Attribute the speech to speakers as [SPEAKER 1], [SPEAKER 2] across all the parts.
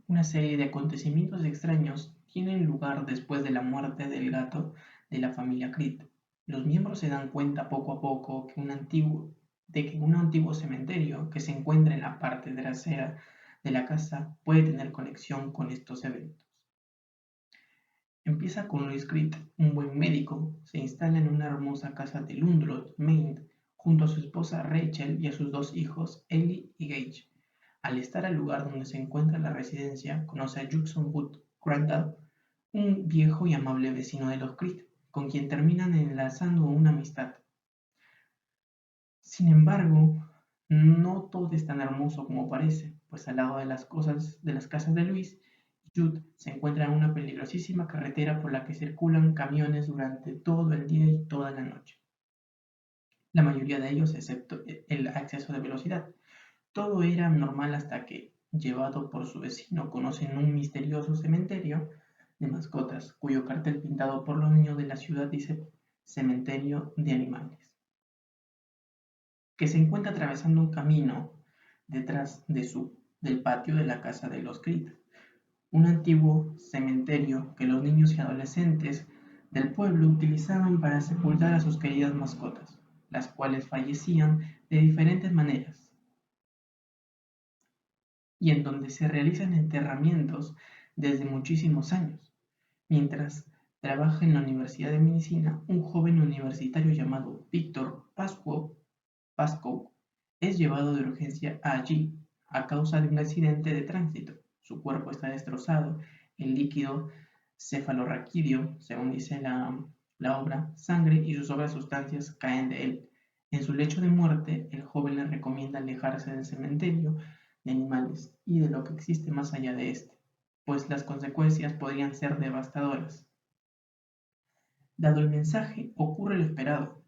[SPEAKER 1] Una serie de acontecimientos extraños tienen lugar después de la muerte del gato de la familia Creed. Los miembros se dan cuenta poco a poco de que un antiguo cementerio que se encuentra en la parte trasera de la casa puede tener conexión con estos eventos. Empieza con Louis Creed, un buen médico. Se instala en una hermosa casa de Lundroth, Maine, junto a su esposa Rachel y a sus dos hijos, Ellie y Gage. Al estar al lugar donde se encuentra la residencia, conoce a Judson Wood Crandall, un viejo y amable vecino de los Creed, con quien terminan enlazando una amistad. Sin embargo, no todo es tan hermoso como parece, pues al lado de las casas de Luis, Jude se encuentra en una peligrosísima carretera por la que circulan camiones durante todo el día y toda la noche. La mayoría de ellos excepto el exceso de velocidad. Todo era normal hasta que, llevado por su vecino, conocen un misterioso cementerio de mascotas, cuyo cartel pintado por los niños de la ciudad dice Cementerio de Animales, que se encuentra atravesando un camino detrás del patio de la casa de los Creed, un antiguo cementerio que los niños y adolescentes del pueblo utilizaban para sepultar a sus queridas mascotas, las cuales fallecían de diferentes maneras, y en donde se realizan enterramientos desde muchísimos años. Mientras trabaja en la Universidad de Medicina, un joven universitario llamado Víctor Pascoe es llevado de urgencia allí a causa de un accidente de tránsito. Su cuerpo está destrozado, el líquido cefalorraquídeo, según dice la obra, sangre y sus otras sustancias caen de él. En su lecho de muerte, el joven le recomienda alejarse del cementerio de animales y de lo que existe más allá de este, pues las consecuencias podrían ser devastadoras. Dado el mensaje, ocurre lo esperado: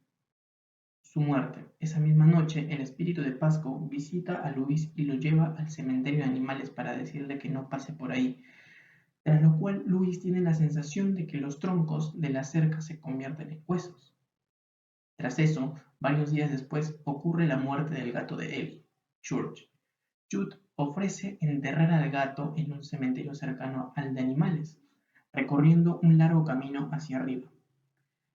[SPEAKER 1] su muerte. Esa misma noche, el espíritu de Pasco visita a Luis y lo lleva al cementerio de animales para decirle que no pase por ahí, tras lo cual Luis tiene la sensación de que los troncos de la cerca se convierten en huesos. Tras eso, varios días después, ocurre la muerte del gato de Ellie, Church. Jude ofrece enterrar al gato en un cementerio cercano al de animales, recorriendo un largo camino hacia arriba.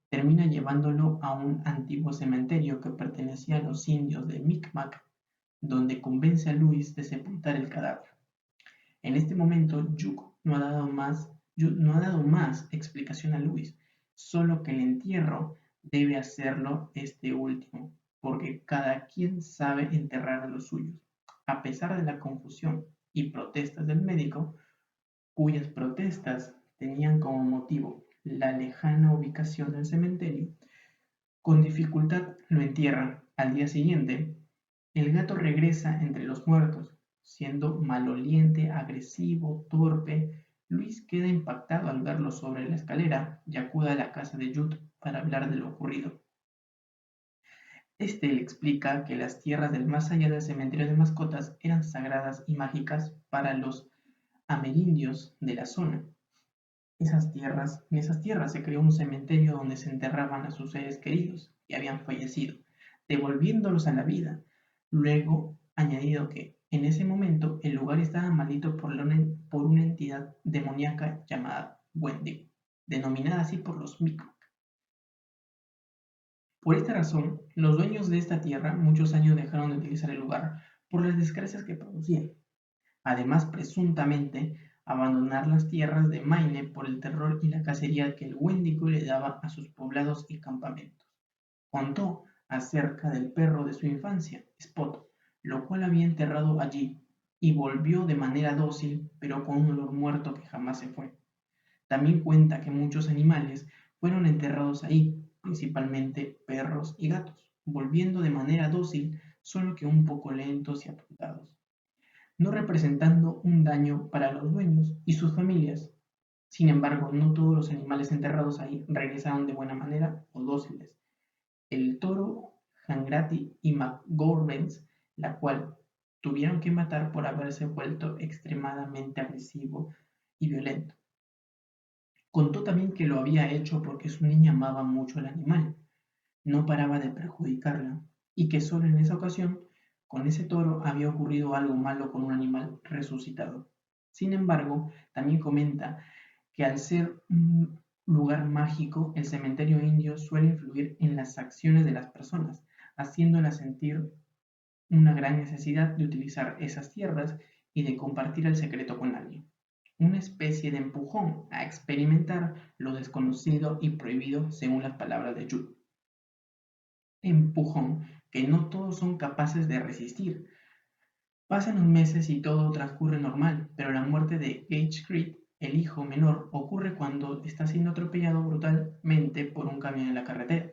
[SPEAKER 1] Termina llevándolo a un antiguo cementerio que pertenecía a los indios de Micmac, donde convence a Louis de sepultar el cadáver. En este momento, Jude no ha dado más explicación a Louis, solo que el entierro debe hacerlo este último, porque cada quien sabe enterrar a los suyos. A pesar de la confusión y protestas del médico, cuyas protestas tenían como motivo la lejana ubicación del cementerio, con dificultad lo entierran. Al día siguiente, el gato regresa entre los muertos, siendo maloliente, agresivo, torpe. Luis queda impactado al verlo sobre la escalera y acude a la casa de Jude para hablar de lo ocurrido. Este le explica que las tierras del más allá del cementerio de mascotas eran sagradas y mágicas para los amerindios de la zona. En esas tierras se creó un cementerio donde se enterraban a sus seres queridos que habían fallecido, devolviéndolos a la vida. Luego añadido que, en ese momento, el lugar estaba maldito por una entidad demoníaca llamada Wendigo, denominada así por los Mi'kmaq. Por esta razón, los dueños de esta tierra muchos años dejaron de utilizar el lugar por las desgracias que producían. Además, presuntamente, abandonar las tierras de Maine por el terror y la cacería que el Wendigo le daba a sus poblados y campamentos. Contó acerca del perro de su infancia, Spot, lo cual había enterrado allí, y volvió de manera dócil, pero con un olor muerto que jamás se fue. También cuenta que muchos animales fueron enterrados ahí, principalmente perros y gatos, volviendo de manera dócil, solo que un poco lentos y apuntados, no representando un daño para los dueños y sus familias. Sin embargo, no todos los animales enterrados ahí regresaron de buena manera o dóciles. El toro Hanratty y McGorvens, la cual tuvieron que matar por haberse vuelto extremadamente agresivo y violento. Contó también que lo había hecho porque su niña amaba mucho al animal, no paraba de perjudicarla, y que solo en esa ocasión, con ese toro, había ocurrido algo malo con un animal resucitado. Sin embargo, también comenta que al ser un lugar mágico, el cementerio indio suele influir en las acciones de las personas, haciéndolas sentir una gran necesidad de utilizar esas tierras y de compartir el secreto con alguien. Una especie de empujón a experimentar lo desconocido y prohibido según las palabras de Jude. Empujón que no todos son capaces de resistir. Pasan los meses y todo transcurre normal, pero la muerte de Gage Creed, el hijo menor, ocurre cuando está siendo atropellado brutalmente por un camión en la carretera.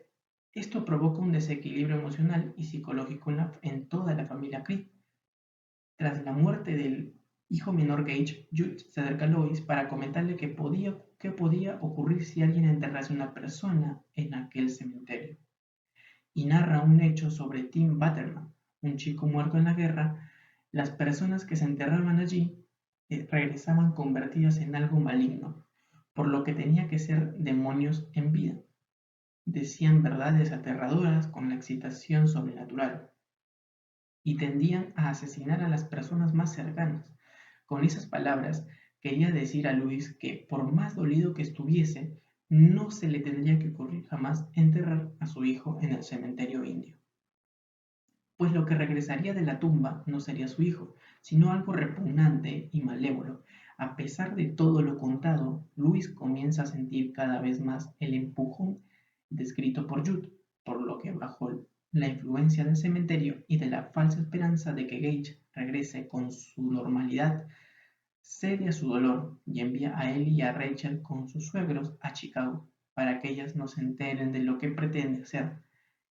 [SPEAKER 1] Esto provoca un desequilibrio emocional y psicológico en toda la familia Creed. Tras la muerte del hijo menor Gage, Jude se acerca a Lois para comentarle qué podía ocurrir si alguien enterrase a una persona en aquel cementerio, y narra un hecho sobre Tim Batterman, un chico muerto en la guerra. Las personas que se enterraban allí regresaban convertidas en algo maligno, por lo que tenía que ser demonios en vida. Decían verdades aterradoras con la excitación sobrenatural y tendían a asesinar a las personas más cercanas. Con esas palabras quería decir a Luis que, por más dolido que estuviese, no se le tendría que ocurrir jamás enterrar a su hijo en el cementerio indio, pues lo que regresaría de la tumba no sería su hijo, sino algo repugnante y malévolo. A pesar de todo lo contado, Luis comienza a sentir cada vez más el empujón descrito por Jude, por lo que bajo la influencia del cementerio y de la falsa esperanza de que Gage regrese con su normalidad, cede a su dolor y envía a Ellie y a Rachel con sus suegros a Chicago para que ellas no se enteren de lo que pretende hacer,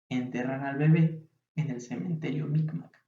[SPEAKER 1] enterrar al bebé en el cementerio Micmac.